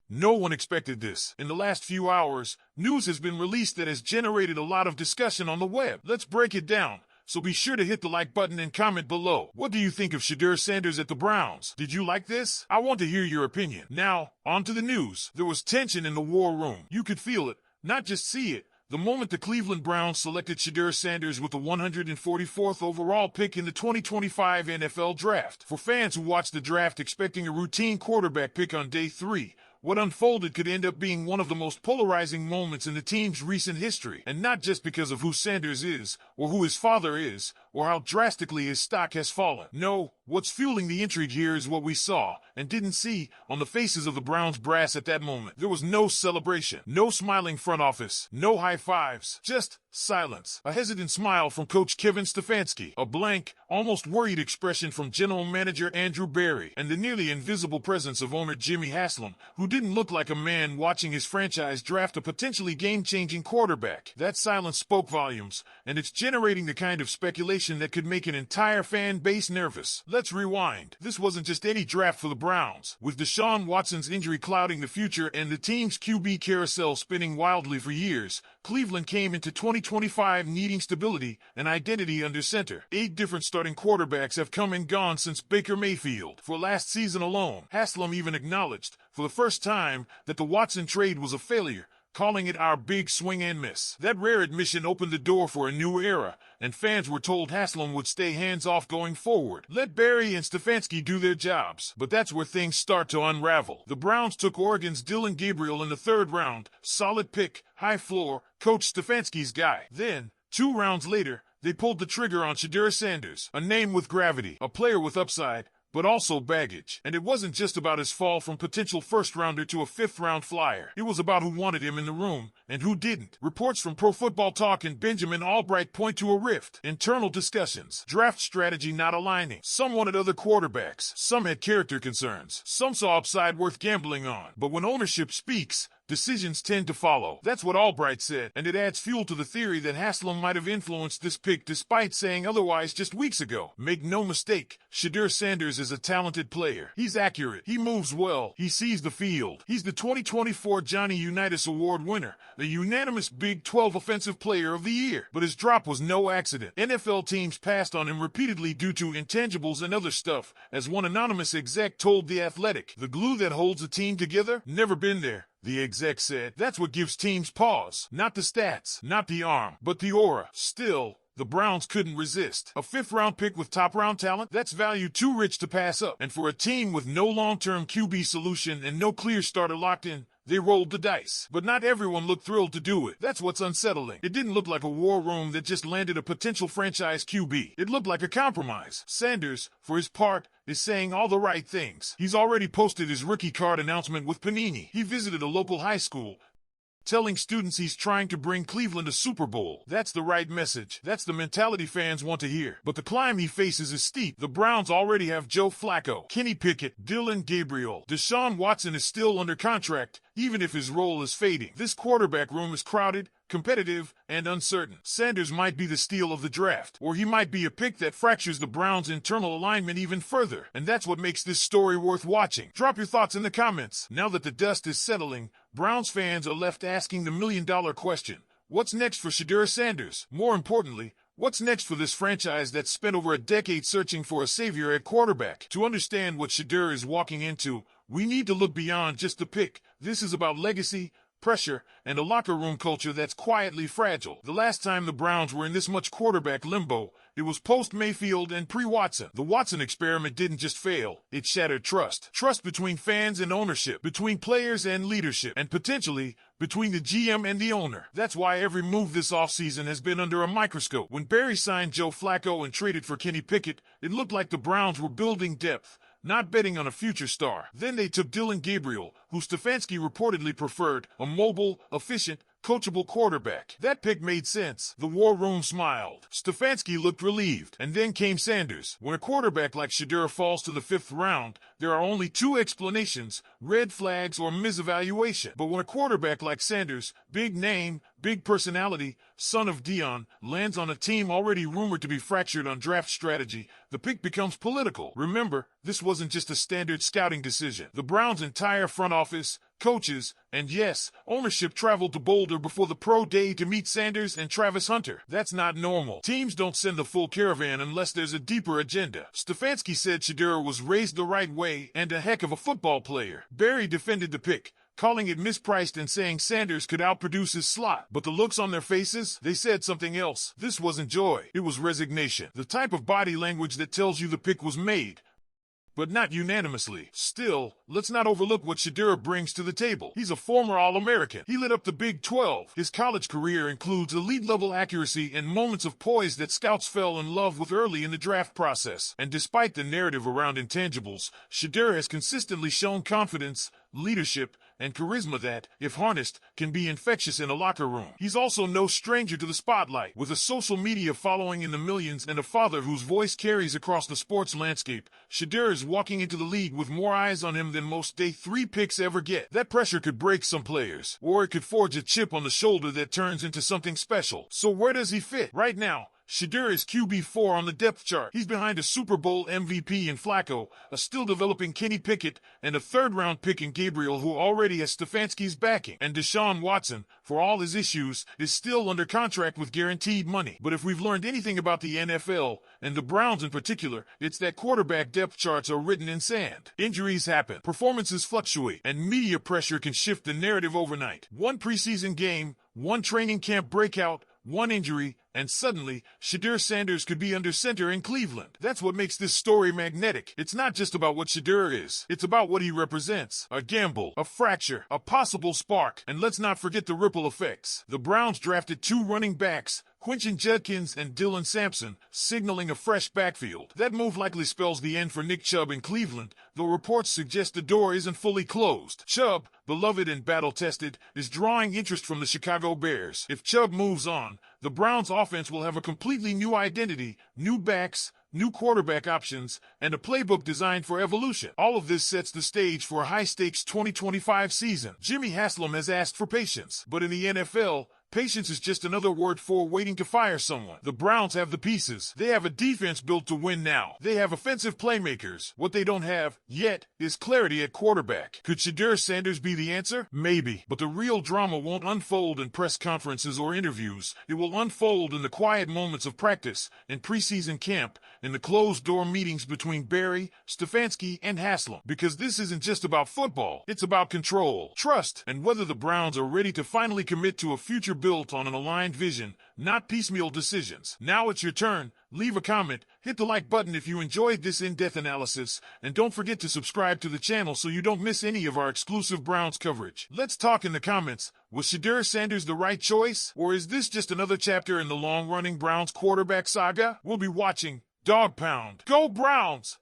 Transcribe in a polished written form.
No one expected this. In the last few hours, news has been released that has generated a lot of discussion on the web. Let's break it down. So be sure to hit the like button and comment below. What do you think of Shedeur Sanders at the Browns? Did you like this? I want to hear your opinion. Now, on to the news. There was tension in the war room. You could feel it, not just see it. The moment the Cleveland Browns selected Shedeur Sanders with the 144th overall pick in the 2025 NFL Draft. For fans who watched the draft expecting a routine quarterback pick on day 3, what unfolded could end up being one of the most polarizing moments in the team's recent history. And not just because of who Sanders is, or who his father is, or how drastically his stock has fallen. No, what's fueling the intrigue here is what we saw, and didn't see, on the faces of the Browns brass at that moment. There was no celebration, no smiling front office, no high fives, just silence. A hesitant smile from Coach Kevin Stefanski, a blank, almost worried expression from General Manager Andrew Berry, and the nearly invisible presence of owner Jimmy Haslam, who didn't look like a man watching his franchise draft a potentially game-changing quarterback. That silence spoke volumes, and it's generating the kind of speculation that could make an entire fan base nervous. Let's rewind. This wasn't just any draft for the Browns. With Deshaun Watson's injury clouding the future and the team's QB carousel spinning wildly for years, Cleveland came into 2025 needing stability and identity under center. 8 different starting quarterbacks have come and gone since Baker Mayfield. For last season alone, Haslam even acknowledged, for the first time, that the Watson trade was a failure, calling it our big swing and miss. That rare admission opened the door for a new era, and fans were told Haslam would stay hands-off going forward. Let Berry and Stefanski do their jobs. But that's where things start to unravel. The Browns took Oregon's Dillon Gabriel in the 3rd round. Solid pick, high floor, Coach Stefanski's guy. Then, 2 rounds later, they pulled the trigger on Shedeur Sanders, a name with gravity, a player with upside, but also baggage. And it wasn't just about his fall from potential first-rounder to a 5th-round flyer. It was about who wanted him in the room and who didn't. Reports from Pro Football Talk and Benjamin Albright point to a rift. Internal discussions. Draft strategy not aligning. Some wanted other quarterbacks. Some had character concerns. Some saw upside worth gambling on. But when ownership speaks, decisions tend to follow. That's what Albright said, and it adds fuel to the theory that Haslam might have influenced this pick despite saying otherwise just weeks ago. Make no mistake, Shedeur Sanders is a talented player. He's accurate. He moves well. He sees the field. He's the 2024 Johnny Unitas Award winner, the unanimous Big 12 Offensive Player of the Year. But his drop was no accident. NFL teams passed on him repeatedly due to intangibles and other stuff, as one anonymous exec told The Athletic. The glue that holds a team together? Never been there. The exec said, that's what gives teams pause. Not the stats, not the arm, but the aura. Still, the Browns couldn't resist. A 5th-round pick with top-round talent? That's value too rich to pass up. And for a team with no long-term QB solution and no clear starter locked in, they rolled the dice. But not everyone looked thrilled to do it. That's what's unsettling. It didn't look like a war room that just landed a potential franchise QB. It looked like a compromise. Sanders, for his part, is saying all the right things. He's already posted his rookie card announcement with Panini. He visited a local high school, telling students he's trying to bring Cleveland a Super Bowl. That's the right message. That's the mentality fans want to hear. But the climb he faces is steep. The Browns already have Joe Flacco, Kenny Pickett, Dillon Gabriel. Deshaun Watson is still under contract, even if his role is fading. This quarterback room is crowded, competitive, and uncertain. Sanders might be the steal of the draft, or he might be a pick that fractures the Browns' internal alignment even further. And that's what makes this story worth watching. Drop your thoughts in the comments. Now that the dust is settling, Browns fans are left asking the million-dollar question. What's next for Shedeur Sanders? More importantly, what's next for this franchise that's spent over a decade searching for a savior at quarterback? To understand what Shedeur is walking into, we need to look beyond just the pick. This is about legacy, pressure, and a locker room culture that's quietly fragile. The last time the Browns were in this much quarterback limbo, it was post-Mayfield and pre-Watson. The Watson experiment didn't just fail, it shattered trust. Trust between fans and ownership, between players and leadership, and potentially between the GM and the owner. That's why every move this offseason has been under a microscope. When Berry signed Joe Flacco and traded for Kenny Pickett, it looked like the Browns were building depth, not betting on a future star. Then they took Dillon Gabriel, who Stefanski reportedly preferred, a mobile, efficient, coachable quarterback. That pick made sense. The war room smiled. Stefanski looked relieved. And then came Sanders. When a quarterback like Shedeur falls to the 5th round, there are only 2 explanations: red flags or misevaluation. But when a quarterback like Sanders, big name, big personality, son of Dion, lands on a team already rumored to be fractured on draft strategy, the pick becomes political. Remember, this wasn't just a standard scouting decision. The Browns' entire front office, coaches, and yes, ownership traveled to Boulder before the pro day to meet Sanders and Travis Hunter. That's not normal. Teams don't send the full caravan unless there's a deeper agenda. Stefanski said Shedeur was raised the right way and a heck of a football player. Barry defended the pick, calling it mispriced and saying Sanders could outproduce his slot. But the looks on their faces, they said something else. This wasn't joy. It was resignation. The type of body language that tells you the pick was made, but not unanimously. Still, let's not overlook what Shedeur brings to the table. He's a former All-American. He lit up the Big 12. His college career includes elite-level accuracy and moments of poise that scouts fell in love with early in the draft process. And despite the narrative around intangibles, Shedeur has consistently shown confidence, leadership, and charisma that, if harnessed, can be infectious in a locker room. He's also no stranger to the spotlight. With a social media following in the millions and a father whose voice carries across the sports landscape, Shedeur is walking into the league with more eyes on him than most day 3 picks ever get. That pressure could break some players, or it could forge a chip on the shoulder that turns into something special. So where does he fit? Right now, Shedeur is QB4 on the depth chart. He's behind a Super Bowl MVP in Flacco, a still-developing Kenny Pickett, and a third-round pick in Gabriel who already has Stefanski's backing. And Deshaun Watson, for all his issues, is still under contract with guaranteed money. But if we've learned anything about the NFL, and the Browns in particular, it's that quarterback depth charts are written in sand. Injuries happen, performances fluctuate, and media pressure can shift the narrative overnight. One preseason game, one training camp breakout, one injury, and suddenly, Shedeur Sanders could be under center in Cleveland. That's what makes this story magnetic. It's not just about what Shedeur is. It's about what he represents. A gamble, a fracture, a possible spark. And let's not forget the ripple effects. The Browns drafted 2 running backs, Quentin Judkins and Dylan Sampson, signaling a fresh backfield. That move likely spells the end for Nick Chubb in Cleveland, though reports suggest the door isn't fully closed. Chubb, beloved and battle-tested, is drawing interest from the Chicago Bears. If Chubb moves on, the Browns' offense will have a completely new identity, new backs, new quarterback options, and a playbook designed for evolution. All of this sets the stage for a high-stakes 2025 season. Jimmy Haslam has asked for patience, but in the NFL, patience is just another word for waiting to fire someone. The Browns have the pieces. They have a defense built to win now. They have offensive playmakers. What they don't have, yet, is clarity at quarterback. Could Shedeur Sanders be the answer? Maybe. But the real drama won't unfold in press conferences or interviews. It will unfold in the quiet moments of practice, in preseason camp, in the closed-door meetings between Barry, Stefanski, and Haslam. Because this isn't just about football. It's about control, trust, and whether the Browns are ready to finally commit to a future built on an aligned vision, not piecemeal decisions. Now it's your turn. Leave a comment, hit the like button if you enjoyed this in-depth analysis, and don't forget to subscribe to the channel so you don't miss any of our exclusive Browns coverage. Let's talk in the comments. Was Shedeur Sanders the right choice? Or is this just another chapter in the long-running Browns quarterback saga? We'll be watching Dawg Pound. Go Browns!